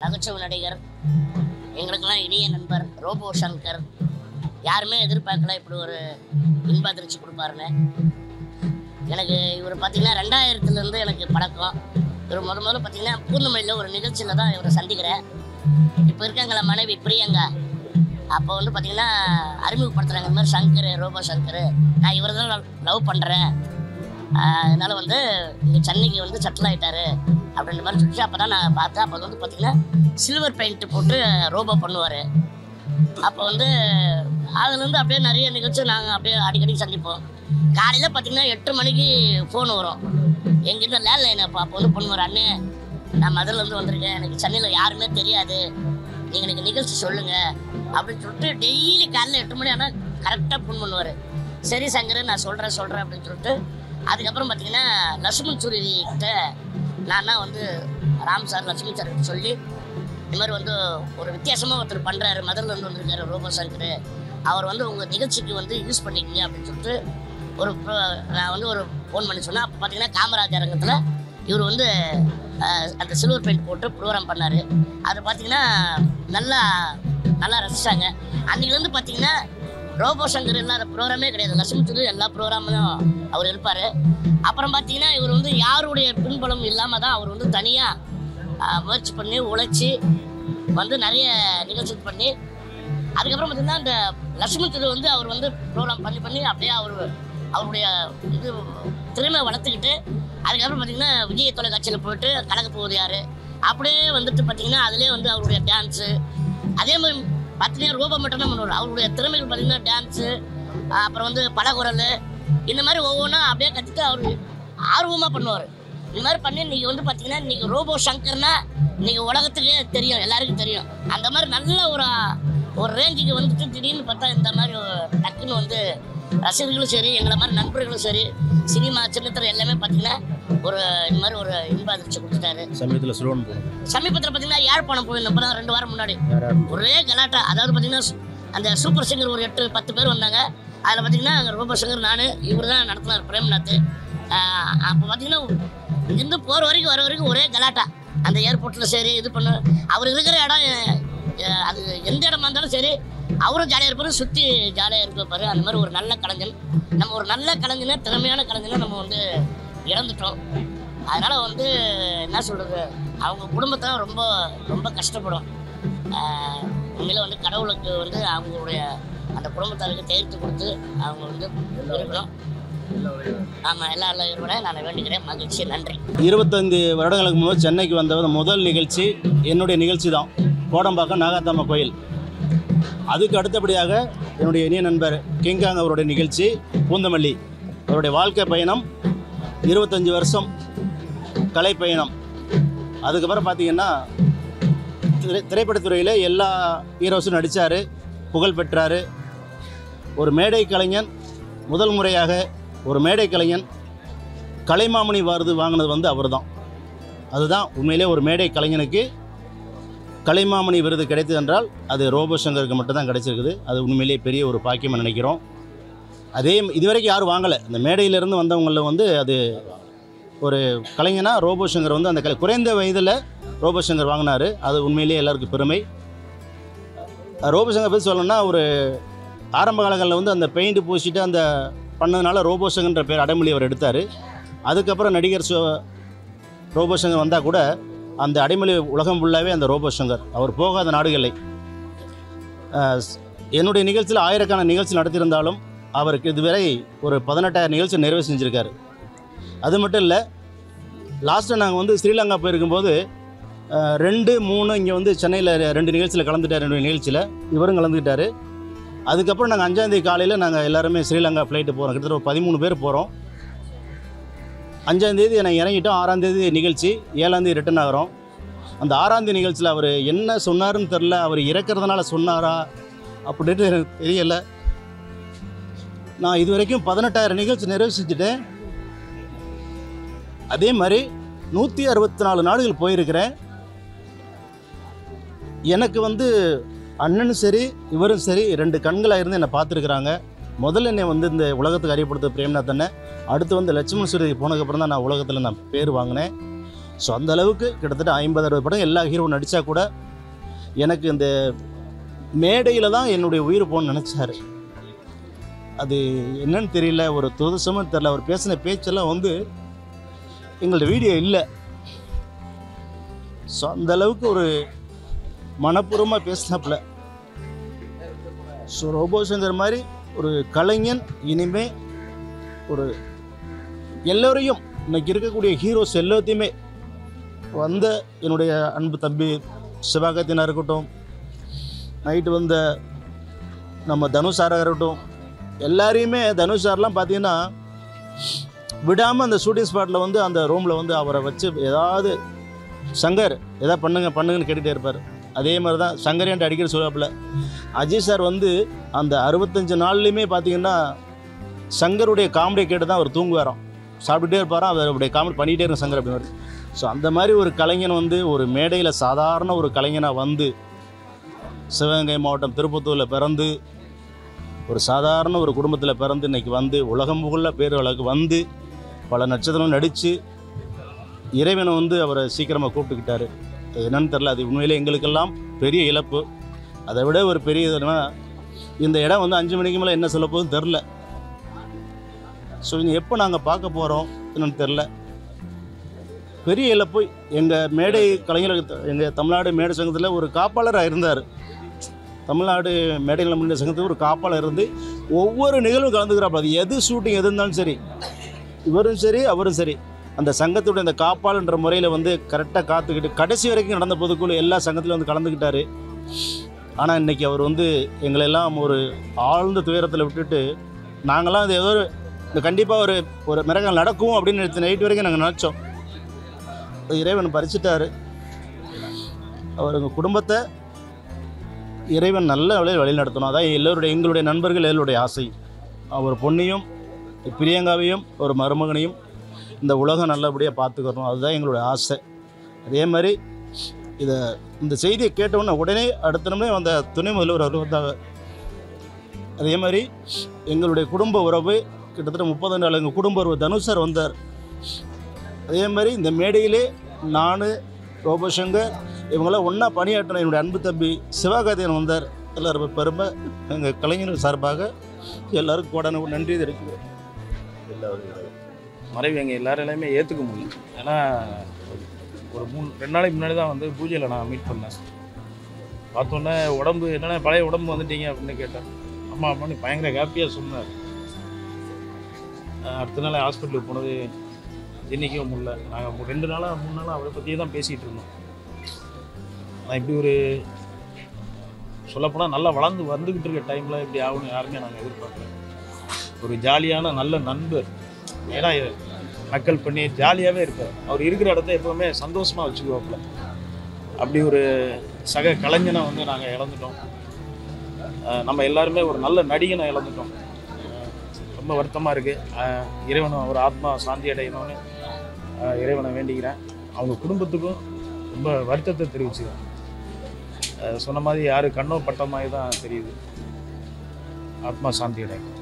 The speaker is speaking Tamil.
நகைச்சுவை நடிகர், எங்களுக்கெல்லாம் இனிய நண்பர் ரோபோ சங்கர். யாருமே எதிர்பார்க்கல இப்படி ஒரு இன்ப அதிர்ச்சி கொடுப்பாருன்னு. எனக்கு இவர் பார்த்தீங்கன்னா 2000 எனக்கு பழக்கம். இவர் முதல்ல பார்த்தீங்கன்னா பூர்ணமல்லியில் ஒரு நிகழ்ச்சியில் தான் இவரை சந்திக்கிறேன். இப்போ இருக்காங்கள மனைவி பிரியங்கா, அப்போ வந்து பார்த்தீங்கன்னா அறிமுகப்படுத்துகிறாங்க, இந்த மாதிரி சங்கர், ரோபோ சங்கர், நான் இவர் தான் லவ் பண்ணுறேன், அதனால் வந்து இங்கே சென்னைக்கு வந்து செட்டில் ஆகிட்டாரு அப்படின்ற மாதிரி சொல்லிட்டு அப்போ தான் நான் பார்த்தேன். அப்போ வந்து பார்த்திங்கன்னா சில்வர் பெயிண்ட்டு போட்டு ரோபோ பண்ணுவார். அப்போ வந்து அதுலேருந்து அப்படியே நிறைய நிகழ்ச்சி நாங்கள் அப்படியே அடிக்கடி சந்திப்போம். காலையில் பார்த்திங்கன்னா 8 மணிக்கு ஃபோன் வரும் எங்கிட்ட லேண்ட்லைன். அப்போ வந்து பண்ணுவார், அண்ணே நான் மதுரையிலேருந்து வந்திருக்கேன், எனக்கு சென்னையில் யாருமே தெரியாது, நீங்கள் எனக்கு நிகழ்ச்சி சொல்லுங்கள் அப்படின்னு சொல்லிட்டு டெய்லி காலையில் 8 மணி ஆனால் கரெக்டாக ஃபோன் பண்ணுவார். சரி சங்கர் நான் சொல்கிறேன் அப்படின்னு சொல்லிட்டு அதுக்கப்புறம் பார்த்திங்கன்னா லட்சுமண் சூரி கிட்ட நான் தான் வந்து ராம் சார் லட்சுமண் சார் சொல்லி இந்த மாதிரி வந்து ஒரு வித்தியாசமாக ஒருத்தர் பண்ணுறாரு, மதுரையிலேருந்து வந்திருக்காரு ரோபோ சங்கர், அவர் வந்து உங்கள் நிகழ்ச்சிக்கு வந்து யூஸ் பண்ணிக்கிங்க அப்படின்னு சொல்லிட்டு நான் வந்து ஒரு ஃபோன் பண்ணி சொன்னேன். அப்போ பார்த்தீங்கன்னா காமராஜர் அரங்கத்தில் இவர் வந்து அந்த சில்வர் பெயிண்ட் போட்டு ப்ரோக்ராம் பண்ணார். அது பார்த்திங்கன்னா நல்லா ரசித்தாங்க. அன்றைக்கிலேருந்து பார்த்திங்கன்னா ரோபோ சங்கர் இல்லாத ப்ரோக்ராமே கிடையாது, லட்சுமண் சூரி எல்லா ப்ரோக்ராம்லையும் அவர் இருப்பார். அப்புறம் பார்த்திங்கன்னா இவர் வந்து யாருடைய பின்பலம் இல்லாமல் தான் அவர் வந்து தனியாக முயற்சி பண்ணி உழைச்சி வந்து நிறைய நிகழ்ச்சி பண்ணி அதுக்கப்புறம் பார்த்திங்கன்னா இந்த லட்சுமண் சூரி வந்து அவர் வந்து ப்ரோக்ராம் பண்ணி அப்படியே அவருடைய இது திறமை வளர்த்துக்கிட்டு அதுக்கப்புறம் பார்த்திங்கன்னா விஜய் தொலைக்காட்சியில் போயிட்டு கலக்க போகுது யார் அப்படியே வந்துட்டு பார்த்திங்கன்னா அதிலே வந்து அவருடைய டான்ஸு அதே மாதிரி பார்த்தீங்கன்னா ரோபோ மட்டும் தான் பண்ணுவார். அவருடைய திறமைகள் பார்த்திங்கன்னா டான்ஸு, அப்புறம் வந்து பலகுரல், இந்த மாதிரி ஒவ்வொன்றா அப்படியே கற்றுட்டு அவர் ஆர்வமாக பண்ணுவார். இந்த மாதிரி பண்ணி இன்றைக்கி வந்து பார்த்திங்கன்னா இன்றைக்கி ரோபோ சங்கர்னா இன்றைக்கி உலகத்துக்கே தெரியும், எல்லாருக்கும் தெரியும். அந்த மாதிரி நல்ல ஒரு ரேஞ்சுக்கு வந்துட்டு திடீர்னு பார்த்தா இந்த மாதிரி டக்குன்னு வந்து ரசிகர்களும் சரி, எங்களை மாதிரி நண்பர்களும் சரி, சினிமா சின்னத்திரை எல்லாமே பார்த்தீங்கன்னா இந்த மாதிரி ஒரு இன்ப அதிர்ச்சி கொடுத்துட்டாரு. சமீபத்தில் பார்த்தீங்கன்னா யாழ்ப்பாணம் போயிருந்தோம், 2 வாரம் முன்னாடி ஒரே கலாட்டா. அதாவது பார்த்தீங்கன்னா அந்த சூப்பர் சிங்கர் ஒரு 8-10 பேர் வந்தாங்க. அதில் பார்த்தீங்கன்னா ரோபோ சங்கர் நான் இவர் தான் நடத்தினார், பிரேம்நாத். அப்போ பார்த்தீங்கன்னா இங்கேருந்து போகிற வரைக்கும் வர வரைக்கும் ஒரே கலாட்டா. அந்த ஏர்போர்ட்டில் சரி இது பண்ண அவர் இருக்கிற இடம் அது எந்த இடமா இருந்தாலும் சரி அவரும் ஜாலியாக இருப்பார், சுற்றி ஜாலியாக இருப்பார். அந்த மாதிரி ஒரு நல்ல கலைஞன், நம்ம ஒரு நல்ல கலைஞனை, திறமையான கலைஞனை நம்ம வந்து இழந்துட்டோம். அதனால் வந்து என்ன சொல்கிறது, அவங்க குடும்பத்தை ரொம்ப ரொம்ப கஷ்டப்படும். உண்மையில் வந்து கடவுளுக்கு வந்து அவங்களுடைய அந்த குடும்பத்தாருக்கு தேர்த்து கொடுத்து அவங்க வந்து இருக்கணும். ஆமாம், எல்லா விட நான் வேண்டிக்கிறேன். மகிழ்ச்சி, நன்றி. 25 வருடங்களுக்கு முன்பு சென்னைக்கு வந்த முதல் நிகழ்ச்சி என்னுடைய நிகழ்ச்சி தான், கோடம்பாக்கம் நாகாத்தம்மா கோயில். அதுக்கு அடுத்தபடியாக என்னுடைய இனிய நண்பர் கிங்காங் அவருடைய நிகழ்ச்சி பூந்தமல்லி. அவருடைய வாழ்க்கை பயணம் 25 வருஷம் கலை பயணம். அதுக்கப்புறம் பார்த்திங்கன்னா திரைப்படத்துறையில் எல்லா ஹீரோஸும் நடித்தார், புகழ் பெற்றார். ஒரு மேடை கலைஞன், முதல் முறையாக ஒரு மேடை கலைஞன் கலைமாமணி விருது வாங்கினது வந்து அவர் தான். அதுதான் உண்மையிலே ஒரு மேடை கலைஞனுக்கு கலைமாமணி விருது கிடைத்தது என்றால் அது ரோபோ சங்கருக்கு மட்டும்தான் கிடைச்சிருக்குது. அது உண்மையிலே பெரிய ஒரு பாக்கியமாக நினைக்கிறோம். அதே இதுவரைக்கும் யாரும் வாங்கலை. இந்த மேடையிலேருந்து வந்தவங்களில் வந்து அது ஒரு கலைஞனாக ரோபோ சங்கர் வந்து அந்த குறைந்த வயதில் ரோபோ சங்கர் வாங்கினார். அது உண்மையிலே எல்லாருக்கும் பெருமை. ரோபோ சங்கர் பற்றி சொல்லணும்னா ஒரு ஆரம்ப காலங்களில் வந்து அந்த பெயிண்ட் பூசிட்டு அந்த பண்ணதுனால ரோபோ சங்கர்ன்ற பேர் அடைமொழி அவர் எடுத்தார். அதுக்கப்புறம் நடிகர் ரோபோ சங்கர் வந்தால் கூட அந்த அடைமொழி உலகம் ஃபுல்லாகவே அந்த ரோபோ சங்கர். அவர் போகாத நாடுகளை என்னுடைய நிகழ்ச்சியில் ஆயிரக்கணக்கான நிகழ்ச்சி நடத்தியிருந்தாலும் அவருக்கு இதுவரை ஒரு 18,000 நிகழ்ச்சி நிறைவு செஞ்சுருக்காரு. அது மட்டும் இல்லை, லாஸ்ட்டாக நாங்கள் வந்து ஸ்ரீலங்கா போயிருக்கும்போது 2-3 இங்கே வந்து சென்னையில் 2 நிகழ்ச்சியில் கலந்துட்டார். 2 நிகழ்ச்சியில் இவரும் கலந்துக்கிட்டார். அதுக்கப்புறம் நாங்கள் 5ஆம் தேதி காலையில் நாங்கள் எல்லாருமே ஸ்ரீலங்கா ஃப்ளைட்டு போகிறோம். கிட்டத்தட்ட ஒரு 13 பேர் போகிறோம். 5ஆம் தேதி நாங்கள் இறங்கிட்டோம். 6ஆம் தேதி நிகழ்ச்சி, 7ஆம் தேதி ரிட்டன் ஆகிறோம். அந்த 6ஆம் தேதி நிகழ்ச்சியில் அவர் என்ன சொன்னார்னு தெரில. அவர் இறக்கிறதுனால சொன்னாரா அப்படின்ட்டு எனக்கு தெரியலை. நான் இது வரைக்கும் 18,000 நிகழ்ச்சி நிறைவு செஞ்சுட்டேன். அதே மாதிரி 164 நாடுகள் போயிருக்கிறேன். எனக்கு வந்து அண்ணனும் சரி இவரும் சரி 2 கண்களாக இருந்து என்னை பார்த்துருக்குறாங்க. முதல்ல என்னை வந்து இந்த உலகத்துக்கு அறியப்படுத்த பிரேம்நாத் அண்ணன். அடுத்து வந்து லட்சுமண் சூரி போனதுக்கப்புறம் தான் நான் உலகத்தில் பேர் வாங்கினேன். ஸோ அந்த அளவுக்கு கிட்டத்தட்ட 50-60 படம் எல்லா ஹீரோவும் நடித்தா கூட எனக்கு இந்த மேடையில் தான் என்னுடைய உயிர் போகணும்னு நினச்சாரு. அது என்னன்னு தெரியல, ஒரு துதசமும் தெரியல. அவர் பேசின பேச்செல்லாம் வந்து எங்கள்ட்ட வீடியோ இல்லை. ஸோ அந்த அளவுக்கு ஒரு மனப்பூர்வமாக பேசினாப்புல. ஸோ ரோபோ சங்கர் மாதிரி ஒரு கலைஞன் இனிமே ஒரு எல்லோரையும் இன்னைக்கு இருக்கக்கூடிய ஹீரோஸ் எல்லாத்தையுமே வந்த என்னுடைய அன்பு தம்பி சிவகார்த்திகேயனாக இருக்கட்டும், நைட்டு வந்த நம்ம தனுஷ் சாராக இருக்கட்டும், எல்லாரையுமே தனுஷ் சார்லாம் பார்த்தீங்கன்னா விடாமல் அந்த ஷூட்டிங் ஸ்பாட்டில் வந்து அந்த ரூமில் வந்து அவரை வச்சு ஏதாவது சங்கர் எதாவது பண்ணுங்கன்னு கேட்டுகிட்டே இருப்பார். அதே மாதிரி தான் சங்கரேன்ட்டு அடிக்கடி சொல்லுவாப்புல. அஜய் சார் வந்து அந்த 65 நாள்லையுமே பார்த்தீங்கன்னா சங்கருடைய காமெடியை கேட்டு தான் அவர் தூங்குவாராம். சாப்பிட்டுட்டே இருப்பாராம், அவருடைய காமெடி பண்ணிகிட்டே இருக்கும் சங்கர் அப்படின்னு. ஸோ அந்த மாதிரி ஒரு கலைஞன் வந்து ஒரு மேடையில் சாதாரண ஒரு கலைஞனாக வந்து சிவகங்கை மாவட்டம் திருப்பத்தூரில் பிறந்து ஒரு சாதாரண ஒரு குடும்பத்தில் பிறந்து இன்றைக்கி வந்து உலகம் புகழ பேர் வழக்கு வந்து பல நட்சத்திரம் நடித்து இறைவனை வந்து அவரை சீக்கிரமாக கூப்பிட்டுக்கிட்டாரு. என்னன்னு தெரில, அது உண்மையிலே எங்களுக்கெல்லாம் பெரிய இழப்பு. அதை விட ஒரு பெரிய இதுனா இந்த இடம் வந்து 5 மணிக்கு மேலே என்ன சொல்ல போகுதுன்னு தெரில. ஸோ இனி எப்போ நாங்கள் பார்க்க போகிறோம் என்னன்னு தெரில. பெரிய இழப்பு. எங்கள் மேடை கலைஞர்கள், எங்கள் தமிழ்நாடு மேடை சங்கத்தில் ஒரு காப்பாளராக இருந்தார். தமிழ்நாடு மேடைகள் முன்னேற்ற சங்கத்துக்கு ஒரு காப்பாளர் இருந்து ஒவ்வொரு நிகழ்வும் கலந்துக்கிறாப்புல. அது எது ஷூட்டிங் எது இருந்தாலும் சரி, இவரும் சரி அவரும் சரி, அந்த சங்கத்துடைய அந்த காப்பாளன்ற முறையில் வந்து கரெக்டாக காத்துக்கிட்டு கடைசி வரைக்கும் நடந்த பொதுக்குழு எல்லா சங்கத்திலும் வந்து கலந்துக்கிட்டார். ஆனால் இன்றைக்கி அவர் வந்து எங்களெல்லாம் ஒரு ஆழ்ந்த துயரத்தில் விட்டுட்டு நாங்களாம் அது ஏதோ கண்டிப்பாக ஒரு மிரகல் நடக்கும் அப்படின்னு நேற்று நைட் வரைக்கும் நாங்கள் நினச்சோம். இறைவன் பறிச்சிட்டாரு. அவர் எங்கள் குடும்பத்தை இறைவன் நல்ல வழியில் வழி நடத்தணும். அதான் எங்களுடைய நண்பர்கள் எல்லோருடைய ஆசை. அவர் பொண்ணையும் பிரியங்காவையும் ஒரு மருமகனையும் இந்த உலகம் நல்லபடியாக பார்த்துக்கணும், அதுதான் எங்களுடைய ஆசை. அதே மாதிரி இந்த செய்தியை கேட்டவுடனே உடனே அடுத்த நிமிடமே வந்த துணை முதல்வர் அவர் வந்தாங்க. அதே மாதிரி எங்களுடைய குடும்ப உறவு கிட்டத்தட்ட 30 நாள் எங்கள் குடும்ப உறவு தனுஷ் சார் வந்தார். அதே மாதிரி இந்த மேடையிலே நான் ரோபோ சங்கர் இவங்களாம் ஒன்றா பணியாற்றின என்னுடைய அன்பு தம்பி சிவகார்த்திகேயன் வந்தார். எல்லோரும் பெருமை எங்கள் கலைஞர்கள் சார்பாக எல்லோரும் கோடான நன்றி தெரிவிக்கிறேன். மறைவு எங்கள் எல்லாரையுமே ஏற்றுக்க முடியல. ஏன்னா ஒரு 2 நாளைக்கு முன்னாடி தான் வந்து பூஜையில் நான் மீட் பண்ணேன். பார்த்தோன்னே உடம்பு என்னென்ன பழைய உடம்பு வந்துட்டீங்க அப்படின்னு கேட்டேன். அம்மான்னு பயங்கர ஹாப்பியாக சொன்னார். அடுத்த நாள் ஹாஸ்பிட்டலுக்கு போனது ஜென்னிக்கவும் முடியல. நாங்கள் 2 நாளாக 3 நாளாக அவரை பற்றியே தான் பேசிகிட்டு இருந்தோம். ஆனால் இப்படி ஒரு சொல்லப்போனால் நல்லா வளர்ந்து வந்துக்கிட்டு இருக்க டைமில் இப்படி ஆகணும் யாருமே நாங்கள் எதிர்பார்க்கல. ஒரு ஜாலியான நல்ல நண்பர். ஏன்னா மக்கள் பண்ணி ஜாலியாகவே இருப்பார். அவர் இருக்கிற இடத்த எப்போவுமே சந்தோஷமாக வச்சுக்குவாப்புல. அப்படி ஒரு சக கலைஞனை வந்து நாங்கள் இழந்துட்டோம். நம்ம எல்லாருமே ஒரு நல்ல நடிகனை இழந்துட்டோம். ரொம்ப வருத்தமாக இருக்குது. இறைவனை ஒரு ஆத்மா சாந்தி அடையணும்னு இறைவனை வேண்டிக்கிறேன். அவங்க குடும்பத்துக்கும் ரொம்ப வருத்தத்தை தெரிவிச்சுக்கிறேன். சொன்ன மாதிரி யார் கண்ணோ பட்ட மாதிரி தான் தெரியுது. ஆத்மா சாந்தி அடையும்.